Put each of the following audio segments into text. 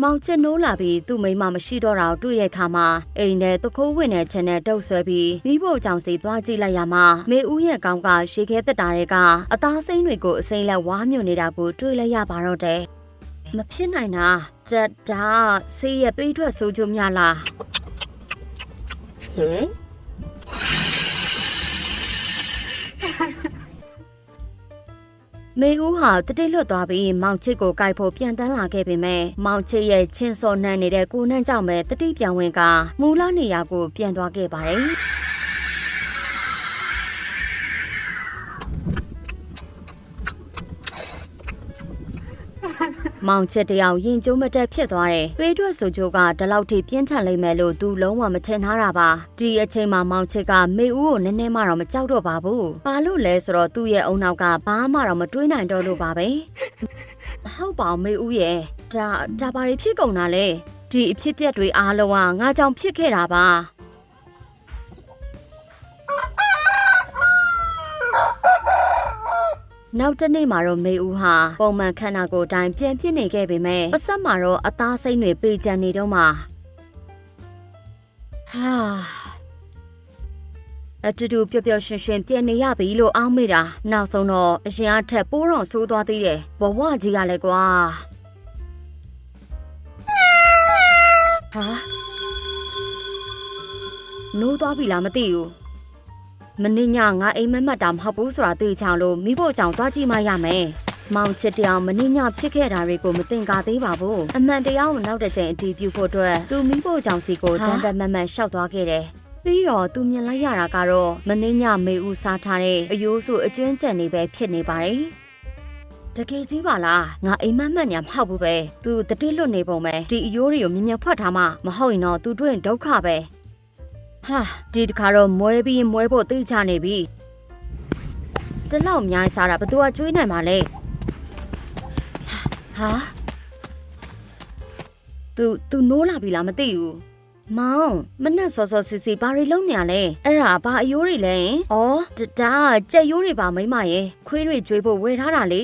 မောင်ချစ်နိုးလာပြီးသူ့မိမမရှိတော့တာတွေ့တဲ့အခါမှာအိမ်ထဲတခိုးဝင်တဲ့ချန်နဲ့တုပ်ဆွဲပြီးမိဖို့ကြောင့်စီသွားကြည့်လိုက်ရမှာမေဦးရဲ့ကောင်းကရေခဲတက်တာတွေကအသားစိမ့်တွေကိုအစိမ့်လက်ဝါးမြုံနေတာကိုတွေ့လိုက်ရပါတော့တယ်မဖြစ်နိုင်တာတက်တာဆေးရပေးထွက်ဆိုးချိုးများလားဟမ်မေဦးဟာတတိလွတ်သွားပြီးမောင်ချစ်ကိုကြိုက်ဖို့ပြန်တန်းလာခဲ့ပေမဲ့မောင်ချစ်ရဲ့ချင်းစော်နှံ့နေတဲ့ကိုနှံ့ကြောင့်ပဲတတိပြန်ဝင်ကမူလနေရာကိုပြန်သွားခဲ့ပါတယ်မောင်ချစ်တယောက်ရင်ကျိုးမတက်ဖြစ်သွားတယ်။ပေးထွက်ဆိုချိုးကဒီလောက်ထိပြင်းထန်လိမ့်မယ်လို့သူလုံးဝမထင်ထားတာပါ။ဒီအချိန်မှာမောင်ချစ်ကမေဦးကိုနည်းနည်းမှတော့မကြောက်တော့ပါဘူး။ဘာလို့လဲဆိုတော့သူ့ရဲ့အုံနောက်ကဘာမှတော့မတွေးနိုင်တော့လို့ပါပဲ။ဟုတ်ပါမေဦးရဲ့ဒါဘာတွေဖြစ်ကုန်တာလဲ။ဒီအဖြစ်ပြက်တွေအားလုံးကငါကြောင့်ဖြစ်ခဲ့တာပါ။နောက်တနေ့မှာတော့မေဦးဟာပုံမှန်ခန္ဓာကိုယ်တိုင်းပြန်ဖြစ်နေခဲ့ပေမဲ့ပစက်မှာတော့အသားစိမ့်တွေပေကျန်နေတော့မှအတူတူပျော်ပျော်ရွှင်ရွှင်ပြန်နေရပြီလို့အောင်းမိတာနောက်ဆုံးတော့အရင်အထက်ပိုးတော်ဆိုးသွားသေးတယ်ဘဝကြီးကလည်းကွာနိုးသွားပြီလားမသိဘူးမင်းညငါအိမ်မက်မှတ်တာမဟုတ်ဘူးဆိုတာသိချောင်းလို့မိဖို့ကြောင့်သွားကြည့်မှရမယ်။မောင်ချစ်တယောက်မင်းညဖြစ်ခဲ့တာတွေကိုမသင်္ကာသေးပါဘူး။အမှန်တရားကိုနောက်တစ်ချိန်အတည်ပြုဖို့အတွက်သူမိဖို့ကြောင့်စီကိုတန်တန်မတ်မတ်ရှောက်သွားခဲ့တယ်။ပြီးတော့သူမြင်လိုက်ရတာကတော့မင်းညမေဦးစားထားတဲ့အယိုးစုအကျွင်းကျန်နေပဲဖြစ်နေပါတယ်။တကယ်ကြီးပါလားငါအိမ်မက်မှတ်ညာမဟုတ်ဘူးပဲ။ तू တတိလွတ်နေပုံပဲဒီအယိုးတွေကိုမြင်မြင်ဖွက်ထားမှမဟုတ်ရင်တော့ तू တွေ့ရင်ဒုက္ခပဲ။ဒီတခါတော့မွဲပြီးမွဲဖို့သိချနေပြီတလောက်အများကြီးစားတာဘသူကကျွေးနိုင်မှာလဲသူနိုးလာပြီလားမသိဘူးမောင်မနဲ့စောစောစီစီဘာတွေလုံးနေရလဲအဲ့ဒါဘာအယိုးတွေလဲဩဒါကြက်ရိုးတွေပါမိမရဲ့ခွေးတွေကျွေးဖို့ဝယ်ထားတာလေ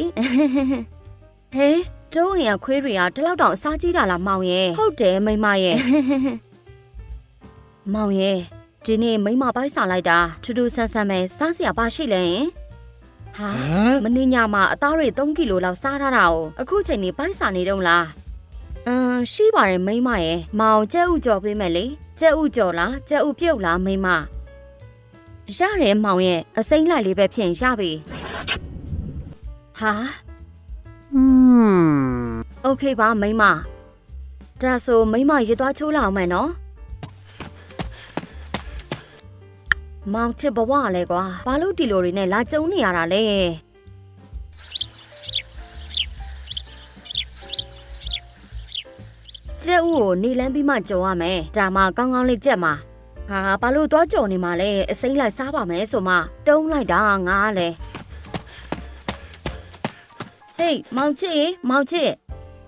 ဟဲတုံးရင်ခွေးတွေကတလောက်တောင်အစားကြီးတာလားမောင်ရဲ့ဟုတ်တယ်မိမရဲ့မောင်ရဲ့ဒီနေ့မိမပိုက်စားလိုက်တာထူးထူးဆန်းဆန်းပဲစားစရာပါရှိလဲမင်းညမှာအသားတွေ3ကီလိုလောက်စားထားတာ哦အခုချိန်နေပိုက်စားနေတော့လားရှိပါတယ်မိမရဲ့မောင်ကျဲဥကြော်ပေးမယ်လေကျဲဥကြော်လားကျဲဥပြုတ်လားမိမရတယ်မောင်ရဲ့အစိမ့်လိုက်လေးပဲဖြစ်ရပြီโอเคပါမိမဒါဆိုမိမရသွားချိုးလာအောင်မယ်နော်မောင်ချစ်ဘဝလဲကွာဘာလို့ဒီလိုတွေနဲ့လာကျုံနေရတာလဲကျဲဦးကိုနေလန်းပြီးမှကြော်ရမယ်ဒါမှကောင်းကောင်းလေးကြက်မှာဘာလို့သွားကြော်နေမှာလဲအစိမ့်လိုက်စားပါမယ်ဆိုမှတုံးလိုက်တာငါလဲဟေးမောင်ချစ်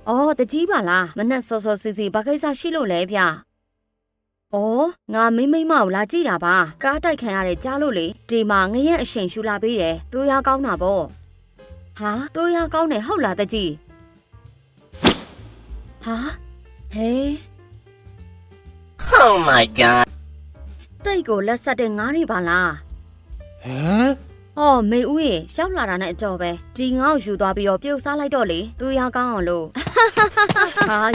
အော်တကြီးပါလားမနဲ့စောစောစီစီဘာကိစ္စရှိလို့လဲဗျငါမိမကိုလာကြည့်တာပါကားတိုက်ခံရတဲ့ကြားလို့လေဒီမှာငရက်အရှင်ရှူလာပေးတယ်သူရကောင်းတာပေါ့သူရကောင်းတယ်ဟုတ်လားတကြီးဟေး Oh my god တိတ်ကိုလက်ဆက်တဲ့ငါးတွေပါလားမေဦးရေရောက်လာတာနဲ့အတော်ပဲဒီငါ့ကိုယူသွားပြီးတော့ပြုတ်စားလိုက်တော့လေသူရကောင်းအောင်လို့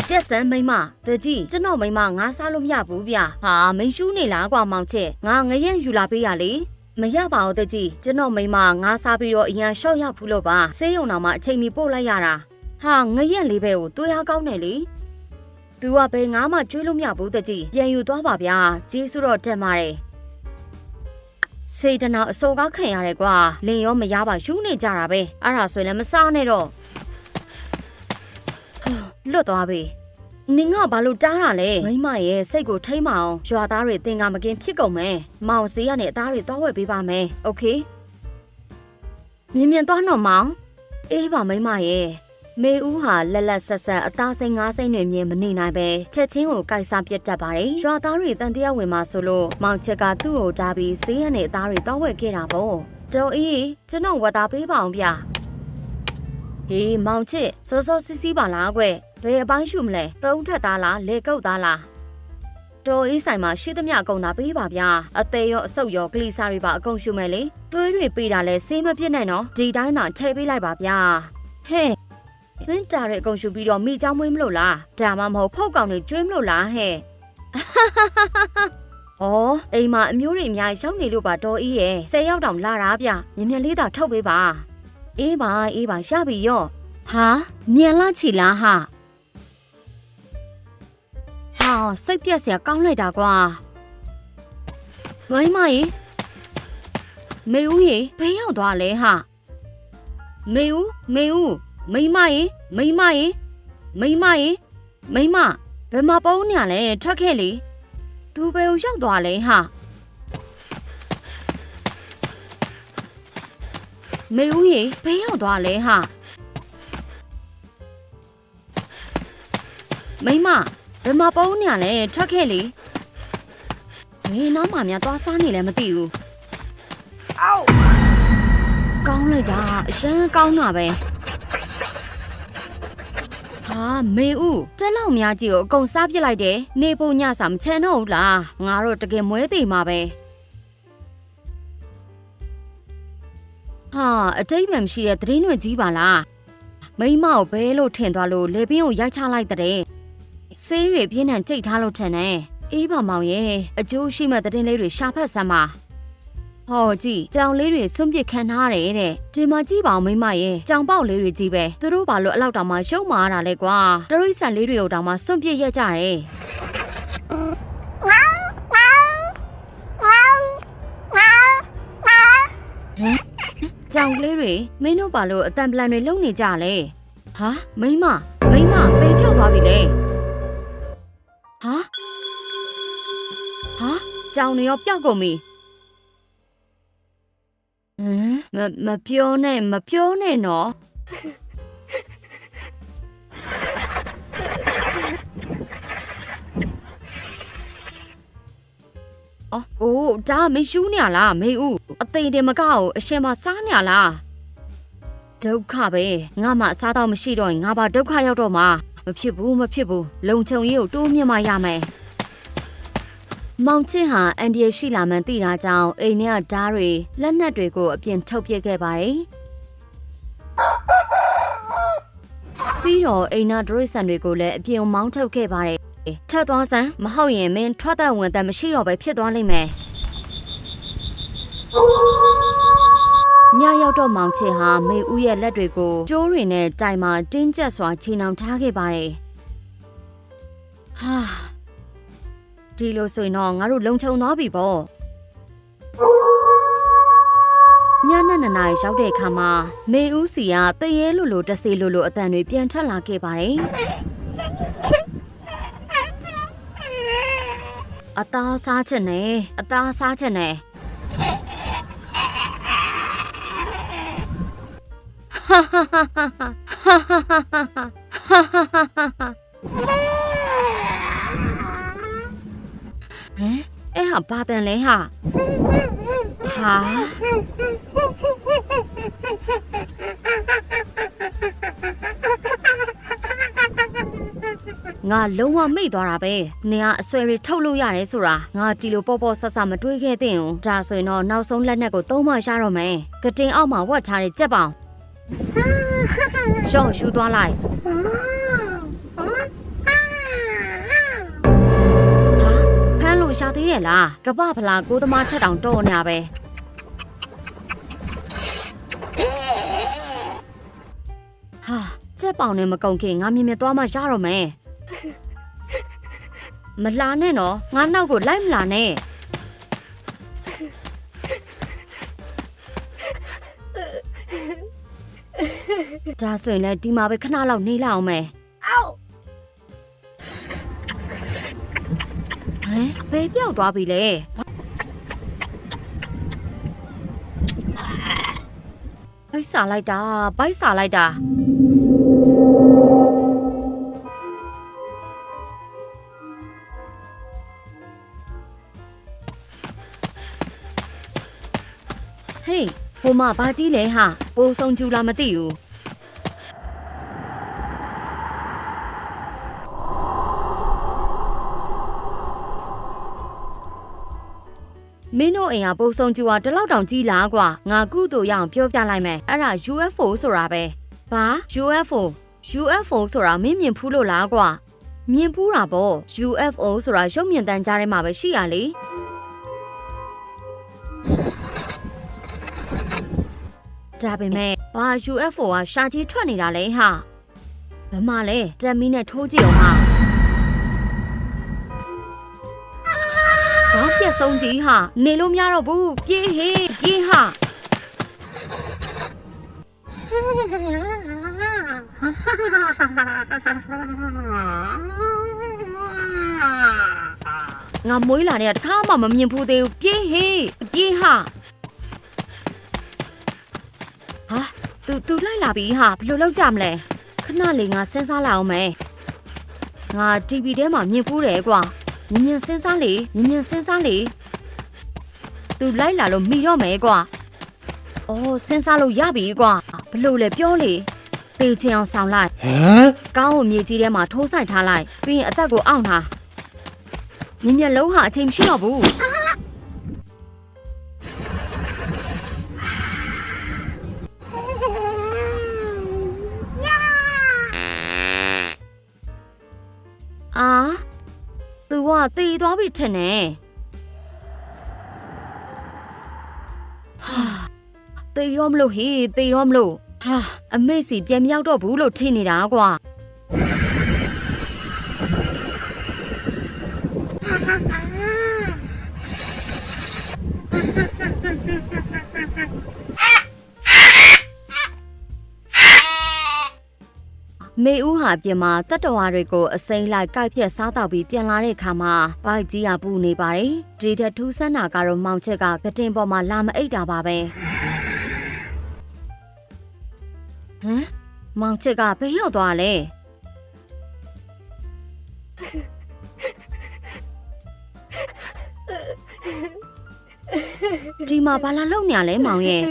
ရက်စမ်းမိမတကြီးကျွန်တော်မိမငါစားလို့မရဘူးဗျမင်းရှူးနေလားကွာမောင်ချစ်ငါငရက်ယူလာပေးရလေမရပါဘူးတကြီးကျွန်တော်မိမငါစားပြီးတော့အရင်ရှော့ရဖူးလို့ပါဆေးရုံတော်မှာအချိန်မီပို့လိုက်ရတာငရက်လေးပဲကိုသူရကောင်းတယ်လေသူကဘယ်ငါမှကျွေးလို့မရဘူးတကြီးပြန်ယူသွားပါဗျာကျေးဇူးတော့တက်ပါတယ်စေတနာအစောကားခံရတယ်ကွာလင်ရောမရပါရှူးနေကြတာပဲအဲ့ဒါဆိုရင်လည်းမစားနဲ့တော့လွတ်သွားပြီနင်ကဘာလို့တားတာလဲမိမရဲ့စိတ်ကိုထိမ့်မအောင်ရွာသားတွေသင်္ကာမကင်းဖြစ်ကုန်မယ်မောင်စီကနေအသားတွေတောဝက်ပေးပါမယ်โอเคမြင်သွားတော့မောင်အေးပါမိမရဲ့မေဦးဟာလက်လက်ဆက်ဆက်အသားစိမ့်ငါးစိမ့်တွေမြင်မနေနိုင်ပဲချက်ချင်းကိုကိုက်စားပြတ်တတ်ပါတယ်ရွာသားတွေတန်တရားဝင်มาဆိုလို့မောင်ချက်ကသူ့ကိုတားပြီးဆေးရနဲ့အသားတွေတောဝက်ခဲ့တာပေါ့တော်အေးကျွန်တော်ဝတ်သားပေးပါအောင်ဗျဟေးမောင်ချစ်စောစောစီးစီးပါလားကွ ဘယ်အပိုင်းရှုမလဲသုံးထက်သားလားလေကုတ်သားလားတော်အေးဆိုင်မှာရှိသမျှအကုန်သာပေးပါဗျာအသေးရောအဆုပ်ရောကလီစာတွေပါအကုန်ရှုမယ်လေသွေးတွေပေးတာလဲဆေးမပြစ်နဲ့နော်ဒီတိုင်းသာထည့်ပေးလိုက်ပါဗျာဟဲ့ရင်းတာတဲ့အကုန်ရှုပြီးတော့မိချောင်းမွေးမလို့လားဒါမှမဟုတ်ဖောက်ကောင်တွေကျွေးမလို့လားဟဲ့အော်အိမ်မှာအမျိုးတွေအများရောက်နေလို့ပါတော်အေးရဲ့10ယောက်တောင်လာတာဗျမြင်မြင်လေးသာထုတ်ပေးပါအေးပါရပြီရော့ဟာမြန်လာချီလားဟာစိတ်ပြက်စရာကောင်းလိုက်တာကွာမိမကြီးမေဦးကြီးဘယ်ရောက်သွားလဲဟာမေဦးမိမကြီးဘယ်မှာပုံးနေရလဲထွက်ခဲ့လေသူဘယ်ရောက်သွားလဲဟာမေဦးကြီးဘယ်ရောက်သွားလဲဟာမိမဘယ်မှာပုံးနေရလဲထွက်ခဲ့လေဘယ်နောက်မှများသွားစားနေလဲမသိဘူးအောက်ကောင်းလိုက်တာအရန်ကောင်းတာပဲဟာမေဦးတက်လောက်များကြီးကိုအကုန်စားပစ်လိုက်တယ်နေပုံညစာမချန်တော့ဘူးလားငါတို့တကယ်မွဲသေးမှာပဲဟာအတိတ်မှမရှိတဲ့သတင်းတွေကြီးပါလားမိမကိုဘဲလို့ထင်သွားလို့လေပင်းကိုရိုက်ချလိုက်တဲ့ဆေးတွေပြင်းထန်ကြိတ်ထားလို့ထင်တယ်အေးပါမောင်ရဲ့အကျိုးရှိမဲ့သတင်းလေးတွေရှာဖတ်စမ်းပါဟောကြည့်ကြောင်လေးတွေစွန့်ပစ်ခံထားရတယ်တဲ့ဒီမှာကြည့်ပါဦးမိမရဲ့ကြောင်ပေါက်လေးတွေကြီးပဲသူတို့ဘာလို့အလောက်တောင်မှရုံမာရတာလဲကွာတရိတ်ဆန်လေးတွေကိုတောင်မှစွန့်ပစ်ရက်ကြတယ်ကြောင်လေးတွေမင်းတို့ဘာလို့အတန်ပလန်တွေလုံနေကြလဲဟာမိမပေပြောက်သွားပြီလေဟာကြောင်နေရောပျောက်ကုန်ပြီမပြောနဲ့နော်အိုးဒါမရှူးနေရလားမေဦးအသိတယ်မကောက်အရှင်မစားနေရလားဒုက္ခပဲငါမှအစားတော့မရှိတော့ရင်ငါပါဒုက္ခရောက်တော့မှာမဖြစ်ဘူးလုံချုံကြီးကိုတိုးမြင့်မှရမယ်မောင်ချင်းဟာအန်ဒီရရှိလာမှန်းသိတာကြောင့်အိမ်ထဲကဓားတွေလက်နက်တွေကိုအပြင်ထုတ်ပစ်ခဲ့ပါတယ်ပြီးတော့အိမ်နာဒရိဆန်တွေကိုလည်းအပြင်မောင်းထုတ်ခဲ့ပါတယ်ထက်သွားစမ်းမဟုတ်ရင်မင်းထွက်တဲ့ဝင်တဲ့မရှိတော့ပဲဖြစ်သွားလိမ့်မယ်ညရောက်တော့မောင်ချင်းဟာမေဦးရဲ့လက်တွေကိုကျိုးတွေနဲ့တိုင်မှာတင်းကျပ်စွာချီနှောင်ထားခဲ့ပါတယ်ဟာဒီလိုဆိုရင်တော့ငါတို့လုံခြုံသွားပြီပေါ့ညနေ2 နာရီရောက်တဲ့အခါမှာမေဦးစီကတရေလိုတဆေလိုအတန်တွေပြန်ထွက်လာခဲ့ပါတယ်အသားစားချက်နဲ့အဲ့ဒါဘာတန်လဲဟာငါလုံးဝမိတ်သွားတာပဲနေကအဆွဲတွေထုတ်လို့ရတယ်ဆိုတာငါဒီလိုပေါ့ဆဆမတွေးခဲ့သင့်ဘူးဒါဆိုရင်တော့နောက်ဆုံးလက်နက်ကိုသုံးမှရတော့မယ်ကတင်အောက်မှာဝတ်ထားတဲ့ကြက်ပေါင်ရှောင်းရှူသွားလိုက်ဖမ်းလို့ရှာသေးရဲ့လားကပဖလားကိုသမားချက်တောင်တော့နေရပဲကြက်ပေါင်နဲ့မကုန်ခင်ငါမြင်မြင်သွားမှရတော့မယ်မလာနဲ့နော်ငါနောက်ကိုလိုက်မလာနဲ့ဒါဆိုရင်လည်းဒီမှာပဲခဏလောက်နေလောက်အောင်မယ်အောက်ဘယ်ပြောက်သွားပြီလဲဘိုက်စားလိုက်တာဟေးဟိုမှာဘာကြီးလဲဟာပိုးဆုံးကျူလာမသိဘူး မင်းတို့အိမ်ကပိုဆုံကျူဟာတလောက်တောင်ကြီးလားကွာငါကုသိုလ်ရအောင်ပြောပြလိုက်မယ်အဲ့ဒါ UFO ဆိုတာပဲဘာ UFO ဆိုတာမင်းမြင်ဖူးလို့လားကွာမြင်ဖူးတာပေါ့ UFO ဆိုတာရုပ်မြင်သံကြားထဲမှာပဲရှိရလေဒါပေမဲ့ဘာ UFO ကရှာကြီးထွက်နေတာလဲဟာဘယ်မှာလဲတက်မီနဲ့ထိုးကြည့်အောင်ဟာဘာပြက်ဆုံးကြီးဟာနေလို့မရတော့ဘူးပြေးဟေးပြေးဟာငါမွေးလာတဲ့တခါမှမမြင်ဘူးသေးဘူးပြေးဟေးပြေးဟာဟာသူလိုက်လာပြီဟာဘယ်လိုလုပ်ကြမလဲခဏလေးငါစဉ်းစားလိုက်အောင်မယ်ငါ TV ထဲမှာမြင်ဘူးတယ်ကွာမြင်စဉ်းစားလေသူလိုက်လာလို့မိတော့မယ်ကွာအော်စဉ်းစားလို့ရပြီကွာဘလို့လဲပြောလေသေချင်အောင်ဆောင်လိုက်ဟမ်ကောင်းကိုမြေကြီးထဲမှာထိုးဆိုင်ထားလိုက်ပြီးရင်အသက်ကိုအောင့်ထားမြင်လုံးဟာအချိန်မရှိတော့ဘူးသူကတေးသွားပြီထင်တယ်တေးရောမလို့ဟေးတေးရောမလို့ဟာအမေစီပြန်မရောက်တော့ဘူးလို့ထင်နေတာကွာမေဦးဟာပြင်မှာတတ္တဝါတွေကိုအစိမ်းလိုက်ကိုက်ဖြက်စားတော့ပြီးပြန်လာတဲ့အခါမှာဘိုက်ကြီးကပူနေပါတယ်ဒီထက်ထူးဆန်းတာကတော့မောင်ချက်ကကတင်ပေါ်မှာလာမအိတ်တာပါပဲဟမ်မောင်ချက်ကဘယ်ရောက်သွားလဲဒီမှာဘာလာလုံနေရလဲမောင်ရဲ့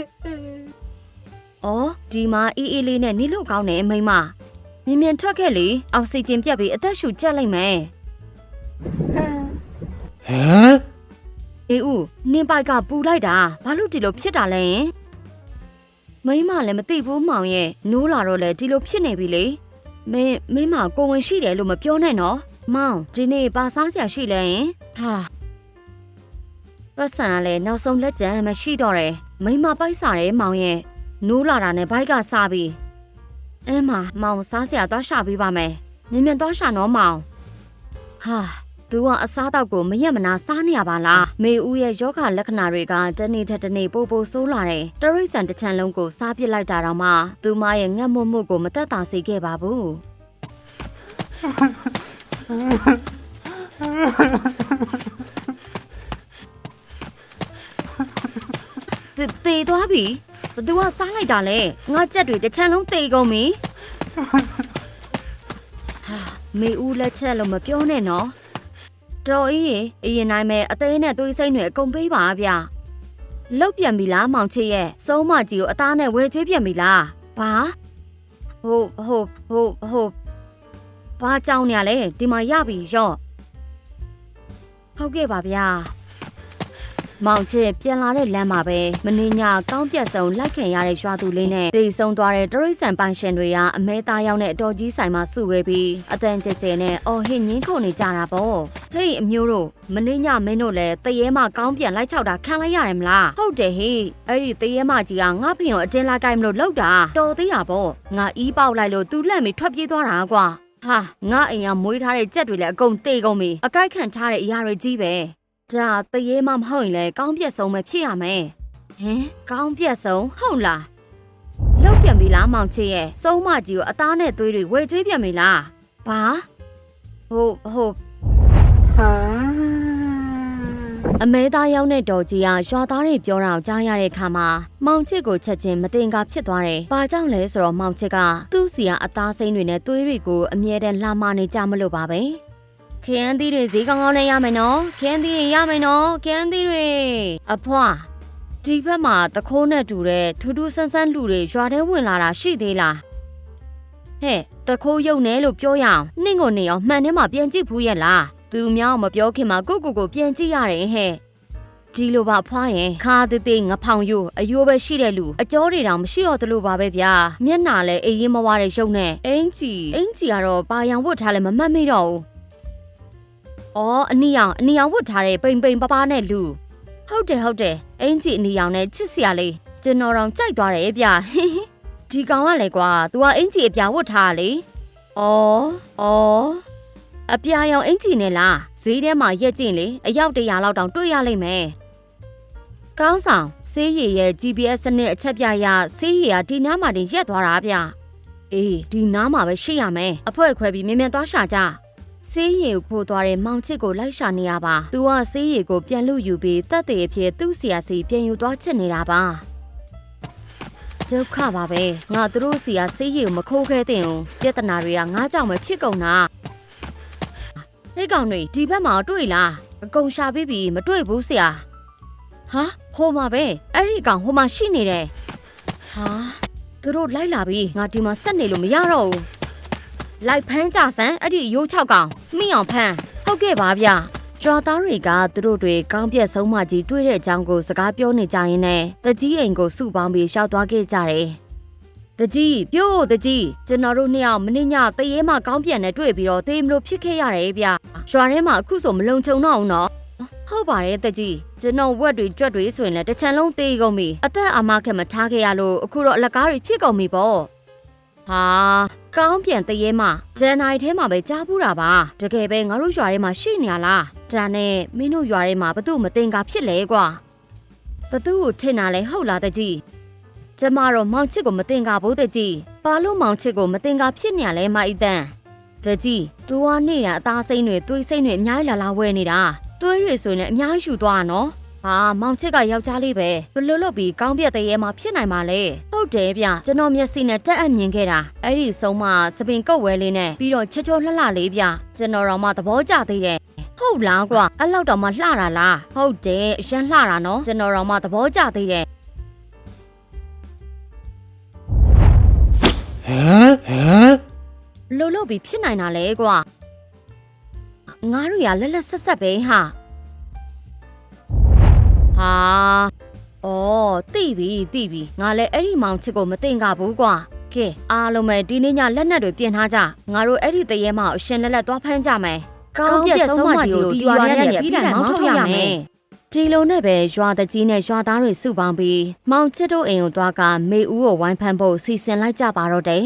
အော်ဒီမှာအေးအေးလေးနဲ့နေလို့ကောင်းတယ်မိမမြင်ထွက်ခဲ့လေအောက်ဆီဂျင်ပြတ်ပြီးအသက်ရှူကျက်လိုက်မယ်ဟမ်အေးဦးနင်းပိုက်ကပူလိုက်တာဘာလို့ဒီလိုဖြစ်တာလဲမိမလည်းမသိဘူးမောင်ရဲ့နိုးလာတော့လေဒီလိုဖြစ်နေပြီလေမင်းမကိုဝင်ရှိတယ်လို့မပြောနဲ့နော်မောင်ဒီနေ့ပါစားစရာရှိလဲဟာပတ်စံကလည်းနောက်ဆုံးလက်ကျန်မရှိတော့တယ်မိမပိုက်စားတယ်မောင်ရဲ့နိုးလာတာနဲ့ဘိုက်ကစားပြီးမောင်စားစရာသွားရှာပေးပါမယ်မြန်သွားရှာနော်မောင်ဟာသူကအစားတောက်ကိုမရက်မနာစားနေရပါလားမေဦးရဲ့ယောဂလက္ခဏာတွေကတနေ့ထက်တနေ့ပိုဆိုးလာတယ်တရိတ်ဆန်တစ်ချမ်းလုံးကိုစားပစ်လိုက်တာတော့မှသူမရဲ့ငတ်မွတ်မှုကိုမသက်သာစေခဲ့ပါဘူးတေသွားပြီဘသူကစားလိုက်တာလဲငါကြက်တွေတစ်ချမ်းလုံးတေကုန်ပြီဟာမေဦးလက်ချက်လို့မပြောနဲ့နော်တော်အေးအရင်တိုင်းပဲအသေးနဲ့သွေးစိမ့်တွေအကုန်ပေးပါဗျလောက်ပြန်ပြီလားမောင်ချစ်ရဲ့စုံးမကြီးကိုအသားနဲ့ဝဲကျွေးပြန်ပြီလားဘာဟုတ်ဘာကြောင်နေရလဲဒီမှာရပြီရော့ဟုတ်ကဲ့ပါဗျာမောင်ချစ်ပြန်လာတဲ့လမ်းမှာပဲမင်းညကောင်းပြတ်ဆုံးလိုက်ခံရတဲ့ရွာသူလေးနဲ့တိတ်ဆုံးသွားတဲ့တရိတ်ဆန်ပိုင်ရှင်တွေကအမဲသားရောက်တဲ့အတော်ကြီးဆိုင်မှာစုဝေးပြီးအတန်ကျကျနဲ့အော်ဟစ်ငင်းခုန်နေကြတာပေါ့ဟေးအမျိုးတို့မင်းညမင်းတို့လည်းတရေမကောင်းပြန်လိုက်ချောက်တာခံလိုက်ရတယ်မလားဟုတ်တယ်ဟေးအဲ့ဒီတရေမကြီးကငါဖင်ကိုအတင်းလာကြိုက်မလို့လှုပ်တာတော်သေးတာပေါ့ငါအီးပေါက်လိုက်လို့သူ့လက်မီထွက်ပြေးသွားတာကွာဟာငါအိမ်ကမွေးထားတဲ့ကြက်တွေလည်းအကုန်တေကုန်ပြီအကိုက်ခံထားတဲ့အရာတွေကြီးပဲဒါတရေမမဟုတ်ရင်လည်းကောင်းပြက်ဆုံးပဲဖြစ်ရမယ်ဟင်ကောင်းပြက်ဆုံးဟုတ်လားလောက်ပြန်ပြီလားမောင်ချစ်ရဲ့စုံးမကြီးကိုအသားနဲ့သွေးတွေဝယ်ကျွေးပြန်ပြီလားဘာဟုတ်ဟာအမဲသားရောက်တဲ့တော်ကြီးကရွာသားတွေပြောတာကိုကြားရတဲ့အခါမှာမောင်ချစ်ကိုချက်ချင်းမတင်ကားဖြစ်သွားတယ်။ဘာကြောင့်လဲဆိုတော့မောင်ချစ်ကသူ့စီကအသားစိမ်းတွေနဲ့သွေးတွေကိုအမြဲတမ်းလှမနေကြမလို့ပါပဲ။ခရမ်းသီးတွေဈေးကောင်းကောင်းနဲ့ရမယ်နော်။ခရမ်းသီးတွေရမယ်နော်။ခရမ်းသီးတွေအဖွာဒီဘက်မှာတခိုးနဲ့တူတဲ့ထူးထူးဆန်းဆန်းလူတွေရွာထဲဝင်လာတာရှိသေးလား။ဟဲ့တခိုးရုံနဲ့လို့ပြောရအောင်နှင့်ကိုနေအောင်မှန်ထဲမှာပြန်ကြည့်ဘူးရဲ့လား။သူများမပြောခင်မှာကိုပြန်ကြည့်ရတယ်ဟဲ့ ဒီလိုပါဖွားရင်ခါသေးသေးငဖောင်ယူအယိုးပဲရှိတဲ့လူအကြောတွေတောင်မရှိတော့တလို့ပါပဲဗျာမျက်နှာလည်းအေးရင်မဝတဲ့ရုပ်နဲ့အင်ကြီးကတော့ပါရောင်ဝတ်ထားလည်းမမှတ်မိတော့ဘူးအော်အနီရောင်ဝတ်ထားတဲ့ပိန်ပပနဲ့လူဟုတ်တယ်အင်ကြီးအနီရောင်နဲ့ချစ်စရာလေးကျွန်တော်တောင်ကြိုက်သွားတယ်ဗျာဒီကောင်ကလည်းကွာ तू ကအင်ကြီးအပြာဝတ်ထားလေအော်အပြာရောင်အင်ကြီးနဲ့လားဈေးထဲမှာရက်ကျင့်လေအယောက်100လောက်တောင်တွေ့ရလိမ့်မယ်ကောင်းဆောင်ဆေးရည်ရဲ့ GPS စနစ်အချက်ပြရဆေးရည်ကဒီနားမှာတင်ရက်သွားတာဗျအေးဒီနားမှာပဲရှိရမယ်အဖွဲခွဲပြီးမြန်သွားရှာကြဆေးရည်ကိုခိုးသွားတဲ့မောင်ချစ်ကိုလိုက်ရှာနေရပါသူကဆေးရည်ကိုပြန်လူယူပြီးတက်တဲ့အဖြစ်သူ့ဆရာစီပြန်ယူသွားချက်နေတာပါဒုက္ခပါပဲငါတို့စီကဆေးရည်ကိုမခိုးခဲတဲ့အောင်ပြဿနာတွေကငါကြောင့်ပဲဖြစ်ကုန်တာဟဲ့ကောင်တွေဒီဘက်မှာတွေ့လားအကုန်ရှာပြီးပြီမတွေ့ဘူးဆရာဟာဟိုမှာပဲအဲ့ဒီကောင်ဟိုမှာရှိနေတယ်ဟာသူတို့လိုက်လာပြီငါဒီမှာဆက်နေလို့မရတော့ဘူးလိုက်ဖမ်းကြစမ်းအဲ့ဒီရိုး6ကောင်မိအောင်ဖမ်းဟုတ်ကဲ့ပါဗျကြွားသားတွေကသူတို့တွေကောင်းပြက်ဆုံးမကြီးတွေ့တဲ့အကြောင်းကိုစကားပြောနေကြရင်နဲ့တကြီးအိမ်ကိုစုပေါင်းပြီးရှောက်သွားခဲ့ကြတယ်တကြီးပြို့တကြီးကျွန်တော်တို့နှစ်ယောက်မင်းညတရေမှကောင်းပြက်နဲ့တွေ့ပြီးတော့သေမလို့ဖြစ်ခဲ့ရတယ်ဗျရွာထဲမှာအခုဆိုမလုံခြုံတော့ဘူးနော်ဟုတ်ပါတယ်တကြီးကျွန်တော်ဝက်တွေကြွက်တွေဆိုရင်လည်းတစ်ချံလုံးသေးကုန်ပြီအသက်အာမခက်မထားခဲ့ရလို့အခုတော့အလက်ကားတွေဖြစ်ကုန်ပြီပေါ့ဟာကောင်းပြန်တရေမှဂျန်နိုင်ထဲမှာပဲကြားဘူးတာပါတကယ်ပဲငါတို့ရွာထဲမှာရှိနေရလားဒါနဲ့မင်းတို့ရွာထဲမှာဘသူမတင်ကားဖြစ်လဲကွာဘသူကိုထင်တာလဲဟုတ်လားတကြီးကျမတော့မောင်ချစ်ကိုမတင်ကားဘူးတကြီးဘာလို့မောင်ချစ်ကိုမတင်ကားဖြစ်နေရလဲမအီတန်တကြီး तू ကနေတာအသားစိမ့်တွေသွေးစိမ့်တွေအများကြီးလာဝဲနေတာသွေးတွေဆိုရင်လည်းအများကြီးယူသွားတာနော်ဟာမောင်ချစ်ကယောက်ျားလေးပဲဘလို့လို့ပြီးကောင်းပြက်တဲ့ရဲမှာဖြစ်နိုင်ပါလေဟုတ်တယ်ဗျကျွန်တော်မျက်စိနဲ့တက်အပ်မြင်ခဲ့တာအဲ့ဒီဆုံးမစပင်ကုတ်ဝဲလေးနဲ့ပြီးတော့ချောလှလေးဗျကျွန်တော်တော့မှသဘောကျသေးတယ်ဟုတ်လားကွာအဲ့လောက်တော့မှလှတာလားဟုတ်တယ်အရန်လှတာနော်ကျွန်တော်တော့မှသဘောကျသေးတယ်ဟမ်လို့ပြီးဖြစ်နိုင်တာလေကွာငါတို့ရလက်လက်ဆက်ဆက်ပဲဟာအော်သိပြီငါလည်းအဲ့ဒီမောင်ချစ်ကိုမသိင်ကြဘူးကွာကဲအားလုံးပဲဒီနေ့ညလက်နက်တွေပြင်ထားကြငါတို့အဲ့ဒီတရေမောင်အရှင်လက်လက်သွားဖမ်းကြမယ်ကောင်းပြက်ဆုံးမကြီးကိုဒီရွာထဲကနေပြီးတိုင်းမောင်းထုတ်ရမယ်ဒီလိုနဲ့ပဲရွာတကြီးနဲ့ရွာသားတွေစုပေါင်းပြီးမောင်ချစ်တို့အိမ်ကိုသွားကမေဦးကိုဝိုင်းဖမ်းဖို့စီစဉ်လိုက်ကြပါတော့တယ်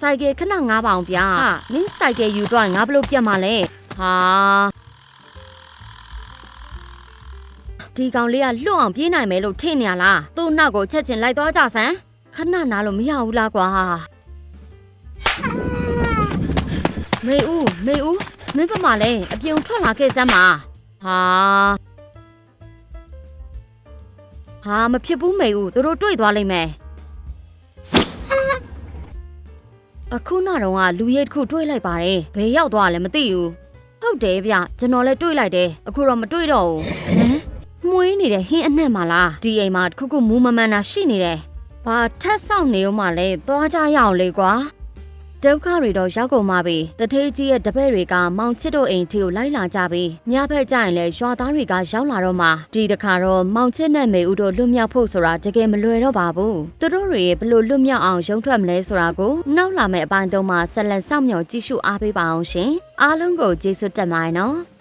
စိုက်ကခဏ9ပေါင်ပြမင်းစိုက်ကယူသွားငါဘလို့ပြတ်မှာလဲဟာဒီကောင်လေးကလွတ်အောင်ပြေးနိုင်မယ်လို့ထင်နေရလားသူ့နောက်ကိုချက်ချင်းလိုက်သွားကြစမ်းခဏနားလို့မရဘူးလားကွာမေဦးမင်းပမာလဲအပြင်ထွက်လာခဲ့စမ်းပါဟာမဖြစ်ဘူးမေဦးသူတို့တွေ့သွားလိမ့်မယ်အခုနောက်တော့ကလူရဲတစ်ခုတွေ့လိုက်ပါတယ်ဘယ်ရောက်သွားလဲမသိဘူးဟုတ်တယ်ဗျကျွန်တော်လည်းတွေ့လိုက်တယ်အခုတော့မတွေ့တော့ဘူးမွေးနေတဲ့ဟင်းအနှံ့မှာလားဒီအိမ်မှာတခုခုမူးမမှန်တာရှိနေတယ်ဘာထက်ဆောင်နေဦးမှလဲသွားကြရအောင်လေကွာဒုက္ခတွေတော့ရောက်ကုန်ပါပြီတထေးကြီးရဲ့တပည့်တွေကမောင်ချစ်တို့အိမ်ထီကိုလိုက်လာကြပြီးညဘက်ကျရင်လည်းရွာသားတွေကရောက်လာတော့မှဒီတခါတော့မောင်ချစ်နဲ့မေဦးတို့လွတ်မြောက်ဖို့ဆိုတာတကယ်မလွယ်တော့ပါဘူးသူတို့တွေဘလို့လွတ်မြောက်အောင်ရုံထွက်မလဲဆိုတာကိုနောက်လာမယ့်အပိုင်းတုန်းမှာဆက်လက်စောင့်မျှော်ကြည့်ရှုအားပေးပါအောင်ရှင်အားလုံးကိုကျေးဇူးတင်ပါတယ်နော်